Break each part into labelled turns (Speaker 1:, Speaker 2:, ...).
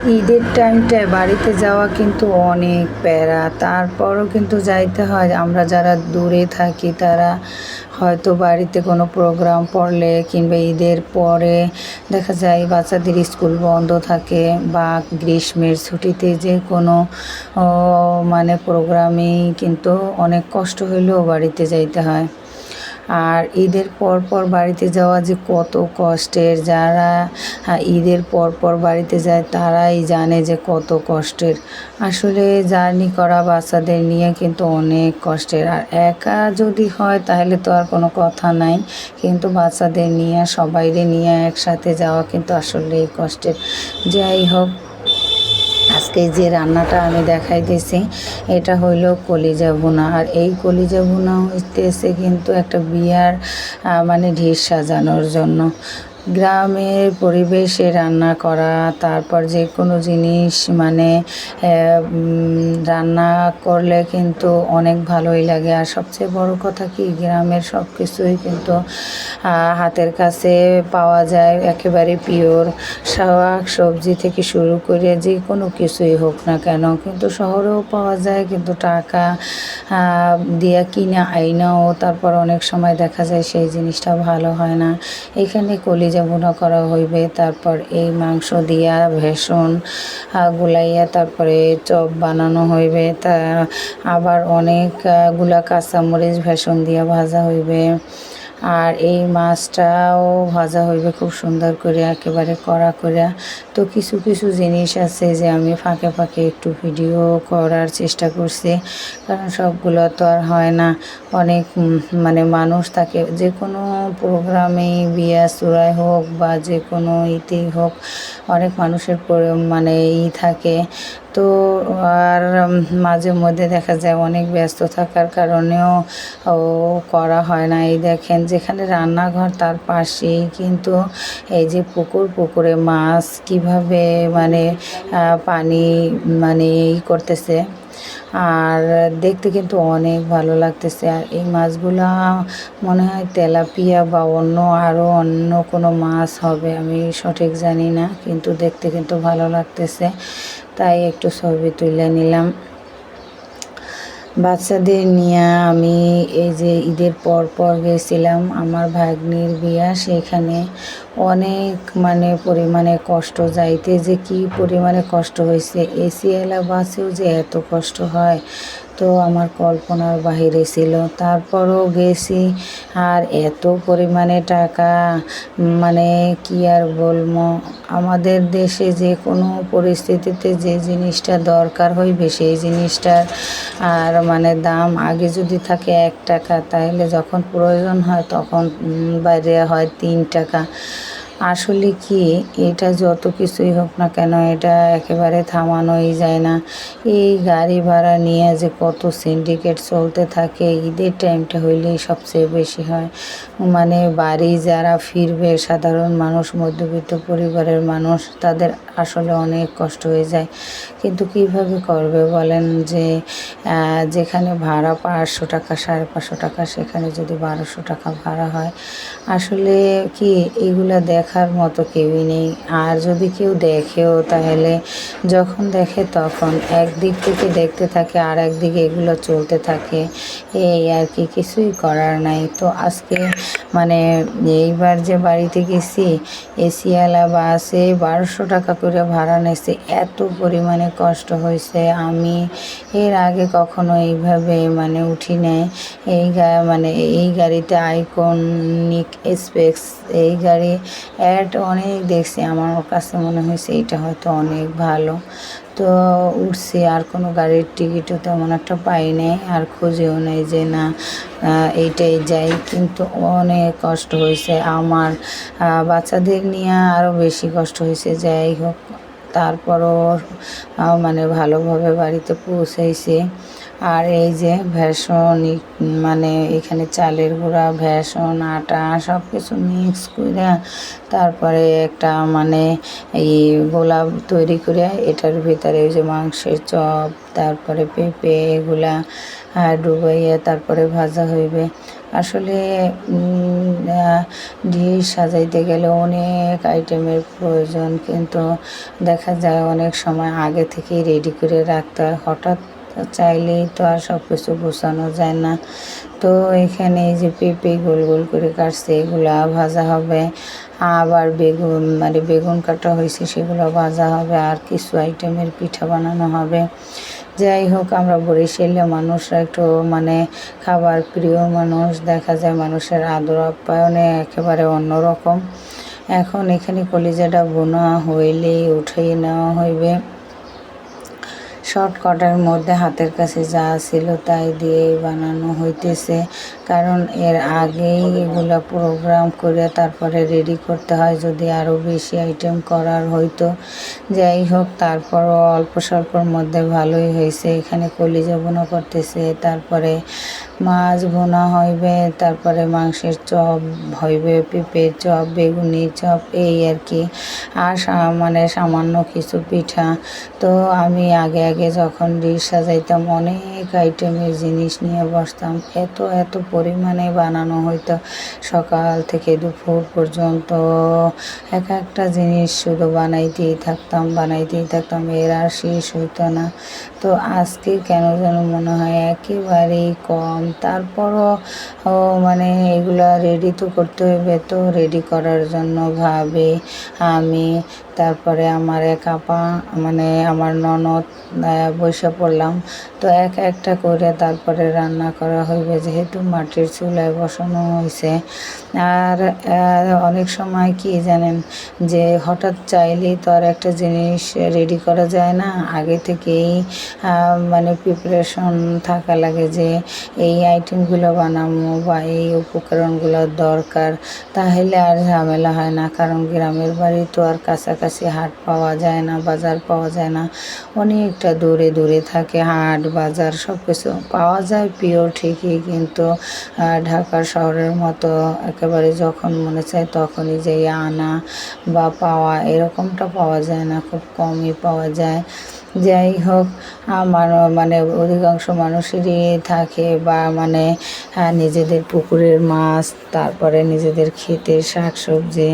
Speaker 1: ঈদের টাইমটায় বাড়িতে যাওয়া কিন্তু অনেক প্যারা, তারপরও কিন্তু যাইতে হয়। আমরা যারা দূরে থাকি তারা হয়তো বাড়িতে কোনো প্রোগ্রাম পড়লে কিংবা ঈদের পরে দেখা যায় বাচ্চাদের স্কুল বন্ধ থাকে বা গ্রীষ্মের ছুটিতে যে কোনো মানে প্রোগ্রামেই কিন্তু অনেক কষ্ট হইলেও বাড়িতে যাইতে হয়। আর ঈদের পর বাড়িতে যাওয়া যে কত কষ্টের, যারা ঈদের পর বাড়িতে যায় তারাই জানে যে কত কষ্টের। আসলে জার্নি করা বাচ্চাদের নিয়ে কিন্তু অনেক কষ্টের। আর একা যদি হয় তাহলে তো আর কোনো কথা নাই, কিন্তু বাচ্চাদের নিয়ে সবাইরে নিয়ে একসাথে যাওয়া কিন্তু আসলেই কষ্টের। যাই হোক, আজকে যে রান্নাটা আমি দেখাইতেছি এটা হইল কলিজা ভুনা। আর এই কলিজা ভুনা হইতেছে কিন্তু একটা বিয়ার মানে ঢিস সাজানোর জন্য। গ্রামের পরিবেশে রান্না করা, তারপর যে কোনো জিনিস মানে রান্না করলে কিন্তু অনেক ভালোই লাগে। আর সবচেয়ে বড় কথা কি, গ্রামের সব কিছুই কিন্তু হাতের কাছে পাওয়া যায়, একেবারে পিওর। শাক সবজি থেকে শুরু করে যে কোনো কিছুই হোক না কেন, কিন্তু শহরেও পাওয়া যায়, কিন্তু টাকা দিয়া কিনা আইনাও তারপর অনেক সময় দেখা যায় সেই জিনিসটা ভালো হয় না। এখানে কলিজা ভুনা করা হইবে, তারপর এই মাংস দিয়া ভেষণ গুলাইয়া তারপরে চপ বানানো হইবে, তা আবার অনেকগুলা কাঁচামরিচ ভেষণ দিয়া ভাজা হইবে। আর এই মাছটাও ভাজা হইবে খুব সুন্দর করে, একেবারে কড়া করে। তো কিছু কিছু জিনিস আছে যে আমি ফাঁকে ফাঁকে একটু ভিডিও করার চেষ্টা করছি, কারণ সবগুলো তো আর হয় না। অনেক মানে মানুষ থাকে, যে কোনো প্রোগ্রামেই বিয়া চূড়ায় হোক বা যে কোনো ইতেই হোক, অনেক মানুষের মানে থাকে। তো আর মাঝে মধ্যে দেখা যায় অনেক ব্যস্ত থাকার কারণেও করা হয় না। এই দেখেন, যেখানে রান্নাঘর তার পাশেই কিন্তু এই যে পুকুরে মাছ কিভাবে মানে পানি মানে করতেছে, আর দেখতে কিন্তু অনেক ভালো লাগতেছে। আর এই মাছগুলা মনে হয় তেলাপিয়া বা অন্য কোনো মাছ হবে, আমি সঠিক জানি না, কিন্তু দেখতে কিন্তু ভালো লাগতেছে, তাই একটু ছবি তুলে নিলাম। বাচ্চাদের নিয়ে আমি এই যে ঈদের পর গেছিলাম আমার ভাগ্নির বিয়া, সেখানে অনেক মানে পরিমাণে কষ্ট, যাইতে যে কি পরিমাণে কষ্ট হয়েছে। এসিওয়ালা বাসেও যে এত কষ্ট হয় তো আমার কল্পনার বাহিরে ছিল। তারপরও গেছি, আর এত পরিমাণে টাকা, মানে কি আর বলবো। আমাদের দেশে যে কোনো পরিস্থিতিতে যে জিনিসটা দরকার হইবে সেই জিনিসটার আর মানে দাম আগে যদি থাকে 1 টাকা, তাহলে যখন প্রয়োজন হয় তখন বাইরে হয় 3 টাকা। আসলে কি, এটা যত কিছুই হোক না কেন এটা একেবারে থামানোই যায় না। এই গাড়ি ভাড়া নিয়ে যে কত সিন্ডিকেট চলতে থাকে, ঈদের টাইমটা হইলেই সবচেয়ে বেশি হয়। মানে বাড়ি যারা ফিরবে সাধারণ মানুষ, মধ্যবিত্ত পরিবারের মানুষ, তাদের আসলে অনেক কষ্ট হয়ে যায়। কিন্তু কিভাবে করবে বলেন, যে যেখানে ভাড়া 500 টাকা 550 টাকা, সেখানে যদি 1200 টাকা ভাড়া হয়, আসলে কি এগুলা দেখার মতো কেউই নেই। আর যদি কেউ দেখেও তাহলে যখন দেখে তখন একদিক থেকে দেখতে থাকে, আর একদিকে এগুলো চলতে থাকে, এই আর কি, কিছুই করার নাই। তো আজকে মানে এইবার যে বাড়িতে গেছি, এসিওয়ালা বাসে 1200 টাকা করে ভাড়া নিয়েছে, এত পরিমাণে কষ্ট হয়েছে। আমি এর আগে কখনো এইভাবে মানে উঠি নাই। মানে এই গাড়িতে আইকনিক এক্সপ্রেস এই গাড়ি অ্যাড অনেক দেখছি, আমার কাছে মনে হয়েছে এটা হয়তো অনেক ভালো। তো উঠছি, আর কোনো গাড়ির টিকিটও তেমন একটা পাই নাই, আর খুঁজেও নেই যে না এইটাই যাই। কিন্তু অনেক কষ্ট হয়েছে আমার, বাচ্চাদের নিয়ে আরও বেশি কষ্ট হয়েছে। যাই হোক, তারপরও মানে ভালোভাবে বাড়িতে পৌঁছাইছি। আর এই যে ভেষণ মানে এখানে চালের গুঁড়া, ভেষণ, আটা সব কিছু মিক্স করে তারপরে একটা মানে এই গোলা তৈরি করে এটার ভিতরে ওই যে মাংসের চপ, তারপরে পেঁপে এগুলা ডুবাইয়া তারপরে ভাজা হইবে। আসলে ডিশ সাজাইতে গেলে অনেক আইটেমের প্রয়োজন, কিন্তু দেখা যায় অনেক সময় আগে থেকেই রেডি করে রাখতে হয়, হঠাৎ চাইলেই তো আর সব কিছু গোছানো যায় না। তো এখানে এই যে পেঁপে গোল গোল করে কাটছে এগুলা ভাজা হবে, আবার বেগুন মানে বেগুন কাটা হয়েছে সেগুলো ভাজা হবে, আর কিছু আইটেমের পিঠা বানানো হবে। যাই হোক, আমরা বরিশালের মানুষরা একটু মানে খাবার প্রিয় মানুষ, দেখা যায় মানুষের আদর আপ্যায়নে একেবারে অন্যরকম। এখন এখানে কলিজাটা বোনা হইলেই উঠিয়ে নেওয়া হইবে। শর্টকাটের মধ্যে হাতের কাছে যা ছিল তাই দিয়েই বানানো হইতেছে, কারণ এর আগেই এগুলা প্রোগ্রাম করে তারপরে রেডি করতে হয়, যদি আরও বেশি আইটেম করার হইতো। যাই হোক, তারপরও অল্প স্বল্পর মধ্যে ভালোই হয়েছে। এখানে কলিজা বোনা করতেছে, তারপরে মাছ বোনা হইবে, তারপরে মাংসের চপ হইবে, পেঁপের চপ, বেগুনি চপ, এই আর কি। আর মানে সামান্য কিছু পিঠা। তো আমি আগে আগে যখন ডিশ সাজাইতাম অনেক আইটেমের জিনিস নিয়ে বসতাম, এত এত পরিমাণে বানানো হইতো, সকাল থেকে দুপুর পর্যন্ত এক একটা জিনিস শুধু বানাইতেই থাকতাম, এর আর শেষ হইতো না। তো আজকে কেন যেন মনে হয় একেবারেই কম, তারপরও মানে এগুলা রেডি তো করতে হইবে, তো রেডি করার জন্য ভাবে আমি, তারপরে আমার এক আপা মানে আমার ননদ বসে পড়লাম। তো একটা করে তারপরে রান্না করা হইবে, যেহেতু মাটির চুলায় বসানো হয়েছে। আর অনেক সময় কি জানেন, যে হঠাৎ চাইলেই তো আর একটা জিনিস রেডি করা যায় না, আগে থেকেই মানে প্রিপারেশন থাকা লাগে যে এই আইটেমগুলো বানাবো বা এই উপকরণগুলোর দরকার, তাহলে আর ঝামেলা হয় না। কারণ গ্রামের বাড়ি তো আর কাছাকাছি হাট পাওয়া যায় না, বাজার পাওয়া যায় না, অনেকটা দূরে দূরে থাকে হাট বাজার, সব কিছু পাওয়া যায় পিওর ঠিকই, কিন্তু ঢাকা শহরের মতো একেবারে যখন মনে চায় তখনই যেই আনা বা পাওয়া এরকমটা পাওয়া যায় না, খুব কমই পাওয়া যায়। যাই হোক, আমার মানে অধিকাংশ মানুষেরই থাকে বা মানে নিজেদের পুকুরের মাছ, তারপরে নিজেদের ক্ষেতের শাকসবজি।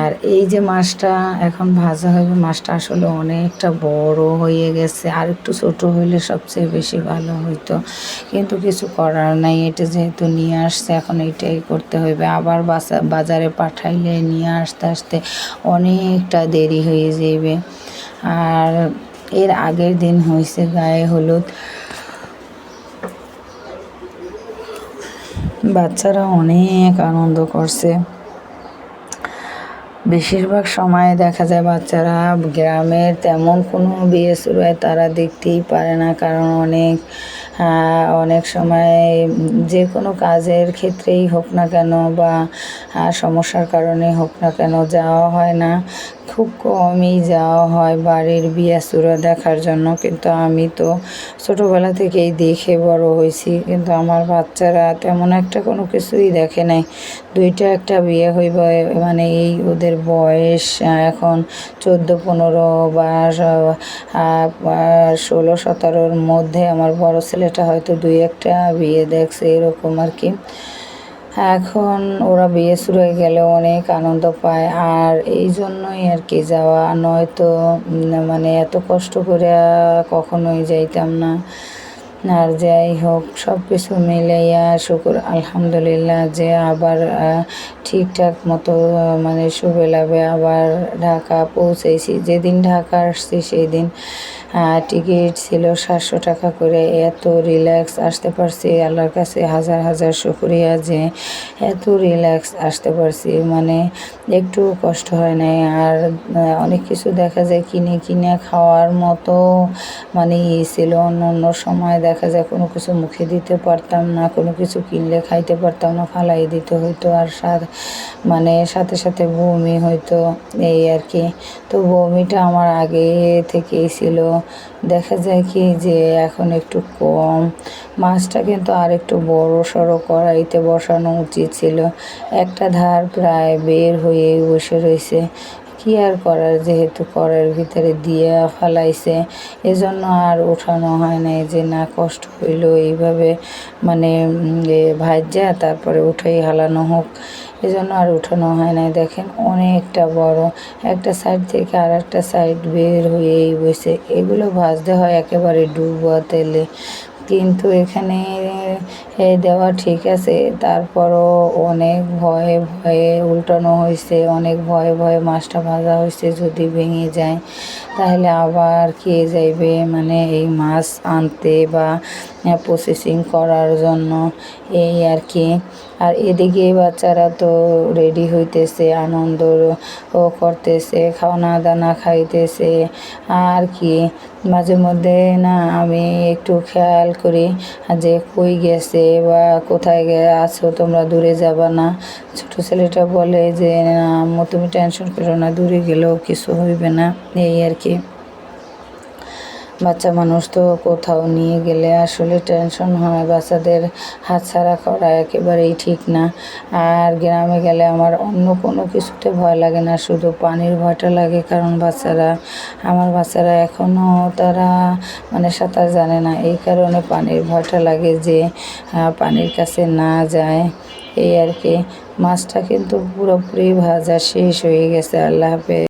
Speaker 1: আর এই যে মাছটা এখন ভাজা হবে, মাছটা আসলে অনেকটা বড় হয়ে গেছে, আর একটু ছোট হইলে সবচেয়ে বেশি ভালো হইতো, কিন্তু কিছু করার নাই, এটা যেহেতু নিয়ে আসছে এখন এইটাই করতে হইবে। আবার বাজারে পাঠাইলে নিয়ে আসতে আসতে অনেকটা দেরি হয়ে যাবে। আর এর আগের দিন হয়েছে গায়ে হলুদ, বাচ্চারা অনেক আনন্দ করছে। বেশিরভাগ সময় দেখা যায় বাচ্চারা গ্রামের তেমন কোনো বিয়ে শুরু হয় তারা দেখতেই পারে না, কারণ অনেক সময় যে কোনো কাজের ক্ষেত্রেই হোক না কেন বা সমস্যার কারণে হোক না কেন যাওয়া হয় না, খুব কমই যাওয়া হয় বাড়ির বিয়ে শুরু দেখার জন্য। কিন্তু আমি তো ছোটোবেলা থেকেই দেখে বড় হয়েছি, কিন্তু আমার বাচ্চারা তেমন একটা কোনো কিছুই দেখে নাই। দুইটা একটা বিয়ে হইব, মানে এই ওদের বয়স এখন 14-15 বা 16-17-র মধ্যে। আমার বড় ছেলেটা হয়তো 2-একটা বিয়ে দেখছে এরকম আর কি। এখন ওরা বিয়ে শুরু হয়ে গেলে অনেক আনন্দ পায়, আর এই জন্যই আর কি যাওয়া, নয়তো মানে এত কষ্ট করে কখনোই যাইতাম না। আর যাই হোক, সব কিছু মিলাইয়া শুকুর আলহামদুলিল্লাহ যে আবার ঠিকঠাক মতো মানে সুবেলাবে আবার ঢাকা পৌঁছেছি। যেদিন ঢাকা আসছি সেই দিন টিকিট ছিল 700 টাকা করে, এত রিল্যাক্স আসতে পারছি, আল্লাহর কাছে হাজার হাজার শুকরিয়া যে এত রিল্যাক্স আসতে পারছি, মানে একটু কষ্ট হয় নাই। আর অনেক কিছু দেখা যায় কিনে কিনে খাওয়ার মতো মানে ছিল, অন্য অন্য সময় দেখা যায় কোনো কিছু মুখে দিতে পারতাম না, কোনো কিছু কিনলে খাইতে পারতাম না, ফালাই দিতে হইতো। আর মানে সাথে সাথে বমি হইতো, এই আর কি। তো বমিটা আমার আগে থেকেই ছিল। দেখা যায় কি যে এখন একটু কম। মাছটা কিন্তু আর একটু বড় সড়ো কড়াইতে বসানো উচিত ছিল। একটা ধার প্রায় বের হয়ে বসে রয়েছে। কি আর করার, যেহেতু কড়াইয়ের ভিতরে দিয়ে ফেলাইছে, এজন্য আর ওঠানো হয় নাই যে না কষ্ট হইল এইভাবে মানে ভাজা তারপরে উঠাই হালানো হোক, এজন্য আর উঠানো হয় নাই। দেখেন অনেকটা বড়, একটা সাইড থেকে আর একটা সাইড বের হয়েই বসে। এগুলো ভাজতে হয় একেবারে ডুবো তেলে, কিন্তু এখানে দেওয়া ঠিক আছে, তারপরও অনেক ভয়ে ভয়ে উল্টানো হয়েছে, অনেক ভয়ে ভয়ে মাছটা ভাজা হয়েছে। যদি ভেঙে যায় তাহলে আবার কে যাইবে মানে এই মাছ আনতে বা প্রসেসিং করার জন্য, এই আর কি। আর এদিকে বাচ্চারা তো রেডি হইতেছে, আনন্দ ও করতেছে, খাওনা দানা খাইতেছে। আর কি মাঝে মধ্যে না আমি একটু খেয়াল করি যে কই গেছে বা কোথায় আছো তোমরা, দূরে যাবা না। ছোটো ছেলেটা বলে যে না আম্মু তুমি টেনশন করো না, দূরে গেলেও কিছু হইবে না, এই আর কি। বাচ্চা মানুষ তো কোথাও নিয়ে গেলে আসলে টেনশন হয়। বাচ্চাদের হাতছাড়া করা একেবারেই ঠিক না। আর গ্রামে গেলে আমার অন্য কোনো কিছুতে ভয় লাগে না, শুধু পানির ভয়টা লাগে। কারণ আমার বাচ্চারা এখনও তারা মানে সাঁতার জানে না, এই কারণে পানির ভয়টা লাগে যে পানির কাছে না যায়, এই আর কি। মাছটা কিন্তু পুরোপুরি ভাজা শেষ হয়ে গেছে। আল্লাহ হাফেজ।